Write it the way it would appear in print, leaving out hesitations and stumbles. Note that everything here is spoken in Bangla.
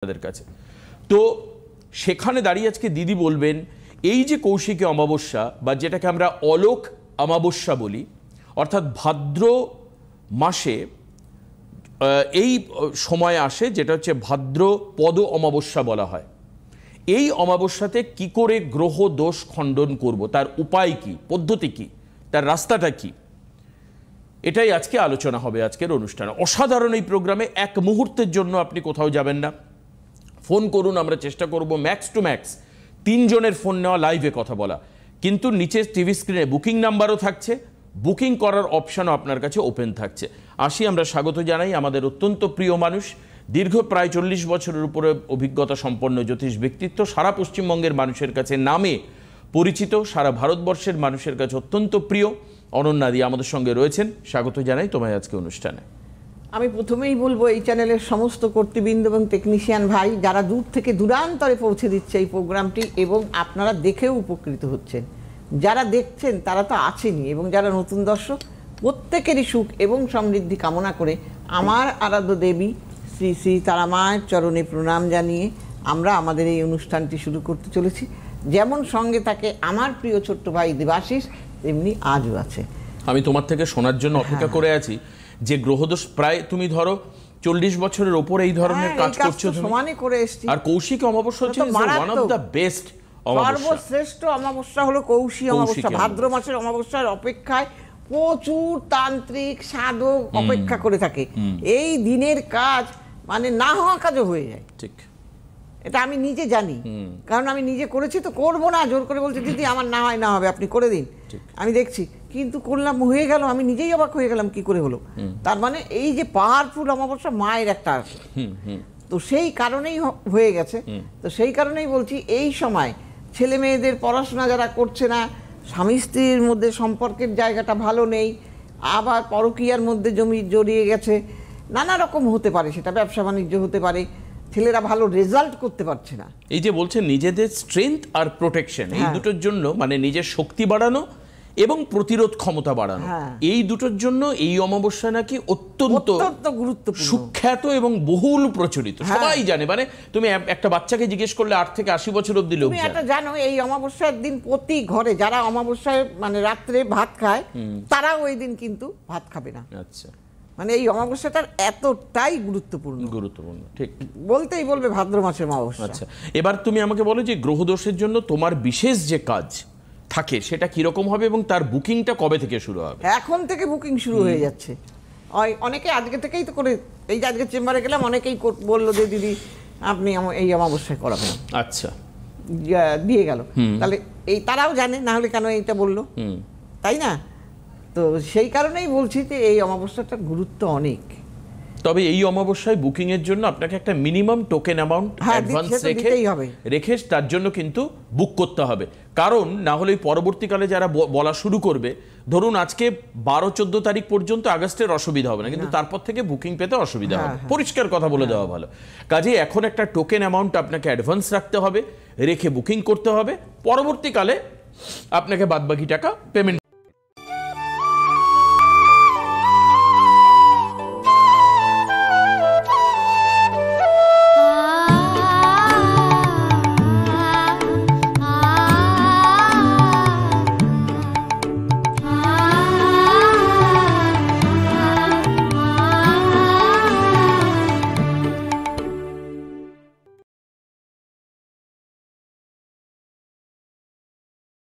আপনাদের কাছে। তো সেখানে দাঁড়িয়ে আজকে দিদি বলবেন এই যে কৌশিকী অমাবস্যা বা যেটাকে আমরা অলোক অমাবস্যা বলি, অর্থাৎ ভাদ্র মাসে এই সময় আসে যেটা হচ্ছে ভাদ্রপদ অমাবস্যা বলা হয়। এই অমাবস্যাতে কি করে গ্রহ দোষ খণ্ডন করব, তার উপায় কি, পদ্ধতি কি, তার রাস্তাটা কি, এটাই আজকে আলোচনা হবে আজকের অনুষ্ঠানে। অসাধারণ এই প্রোগ্রামে এক মুহূর্তের জন্য আপনি কোথাও যাবেন না, ফোন করুন, আমরা চেষ্টা করব ম্যাক্স টু ম্যাক্স 3 জনের ফোন নেওয়া, লাইভে কথা বলা। কিন্তু নিচে টিভি স্ক্রিনে বুকিং নাম্বারও থাকছে, বুকিং করার অপশানও আপনার কাছে ওপেন থাকছে। আসি, আমরা স্বাগত জানাই আমাদের অত্যন্ত প্রিয় মানুষ, দীর্ঘ প্রায় 40 বছরের উপরে অভিজ্ঞতা সম্পন্ন জ্যোতিষ ব্যক্তিত্ব, সারা পশ্চিমবঙ্গের মানুষের কাছে নামে পরিচিত, সারা ভারতবর্ষের মানুষের কাছে অত্যন্ত প্রিয় অনন্যা দি আমাদের সঙ্গে রয়েছেন। স্বাগত জানাই তোমায় আজকে অনুষ্ঠানে। আমি প্রথমেই বলবো এই চ্যানেলের সমস্ত কর্তৃবৃন্দ এবং টেকনিশিয়ান ভাই যারা দূর থেকে দূরান্তরে পৌঁছে দিচ্ছে এই প্রোগ্রামটি, এবং আপনারা দেখেও উপকৃত হচ্ছেন, যারা দেখছেন তারা তো আছেনই, এবং যারা নতুন দর্শক প্রত্যেকেরই সুখ এবং সমৃদ্ধি কামনা করে আমার আরাধ্য দেবী শ্রী শ্রী তারা মায়ের চরণে প্রণাম জানিয়ে আমরা আমাদের এই অনুষ্ঠানটি শুরু করতে চলেছি। যেমন সঙ্গে থাকে আমার প্রিয় ছোট্ট ভাই দেবাশিস, তেমনি আজও আছে। আমি তোমার থেকে শোনার জন্য অপেক্ষা করে আছি যে গ্রহদোষ প্রায় তুমি ধরো 40 বছরের উপর এই ধরনের কাজ করছো, সমানে করে এসেছি। আর কৌশিক অমাবস্যা হচ্ছে ওয়ান অফ দ্য বেস্ট সর্বশ্রেষ্ঠ অমাবস্যা হলো কৌশিক অমাবস্যা। ভাদ্র মাসের অমাবস্যার অপেক্ষায় প্রচুর তান্ত্রিক সাধক অপেক্ষা করে থাকে। এই দিনের কাজ মানে না হওয়া কাজও হয়ে যায়। ঠিক, এটা আমি নিজে জানি, কারণ আমি নিজে করেছি। তো করবো না, জোর করে বলছি দিদি আমার না হয় না হবে, আপনি করে দিন, আমি দেখছি, কিন্তু করলাম, হয়ে গেল। আমি নিজেই অবাক হয়ে গেলাম কি করে হলো। তার মানে এই যে পাওয়ারফুল অমাবস্যা মায়ের একটা আছে, তো সেই কারণেই হয়ে গেছে। তো সেই কারণেই বলছি এই সময় ছেলে মেয়েদের পড়াশোনা যারা করছে না, স্বামী স্ত্রীর মধ্যে সম্পর্কের জায়গাটা ভালো নেই, আবার পরকীয়ার মধ্যে জড়িয়ে গেছে, নানা রকম হতে পারে, সেটা ব্যবসা বাণিজ্য হতে পারে, ছেলেরা ভালো রেজাল্ট করতে পারছে না। এই যে বলছেন নিজেদের স্ট্রেংথ আর প্রোটেকশন, এই দুটোর জন্য, মানে নিজের শক্তি বাড়ানো এবং প্রতিরোধ ক্ষমতা বাড়ানো, এই দুটোর জন্য এই অমাবস্যা নাকি অত্যন্ত গুরুত্বপূর্ণ, সুখ্যাত এবং বহুল প্রচলিত, সবাই জানে। মানে তুমি একটা বাচ্চাকে জিজ্ঞেস করলে 8 থেকে 80 বছর অব্দি লোক জানে। এটা জানো, এই অমাবস্যার দিন প্রতি ঘরে যারা অমাবস্যায় মানে রাত্রে ভাত খায়, তারাও ওই দিন কিন্তু ভাত খাবে না। আচ্ছা, মানে এই অমাবস্যাটার এতটাই গুরুত্বপূর্ণ, ঠিক বলতেই বলবে ভাদ্র মাসের অমাবস্যা। আচ্ছা, এবার তুমি আমাকে বলো যে গ্রহদোষের জন্য তোমার বিশেষ যে কাজ থাকে সেটা কিরকম হবে এবং তার বুকিংটা কবে থেকে শুরু হবে? এখন থেকে বুকিং শুরু হয়ে যাচ্ছে। অনেকে আজকে থেকেই তো করে, এই যে আজকে চেম্বারে গেলাম, অনেকেই বললো যে দিদি আপনি এই অমাবস্যায় করাবেন। আচ্ছা, দিয়ে গেল। তাহলে এই তারাও জানে, না হলে কেন এইটা বললো, তাই না? তো সেই কারণেই বলছি যে এই অমাবস্যাটার গুরুত্ব অনেক। তবে এই অমাবস্যায় বুকিং এর জন্য আপনাকে একটা মিনিমাম টোকেন অ্যামাউন্ট অ্যাডভান্স রেখে তার জন্য কিন্তু বুক করতে হবে, কারণ না হলে পরবর্তীকালে যারা বলা শুরু করবে, ধরুন আজকে 12-14 তারিখ পর্যন্ত আগস্টের অসুবিধা হবে না, কিন্তু তারপর থেকে বুকিং পেতে অসুবিধা হবে। পরিষ্কার কথা বলে দেওয়া ভালো। কাজে এখন একটা টোকেন অ্যামাউন্ট আপনাকে অ্যাডভান্স রাখতে হবে, রেখে বুকিং করতে হবে, পরবর্তীকালে আপনাকে বাদবাকি টাকা পেমেন্ট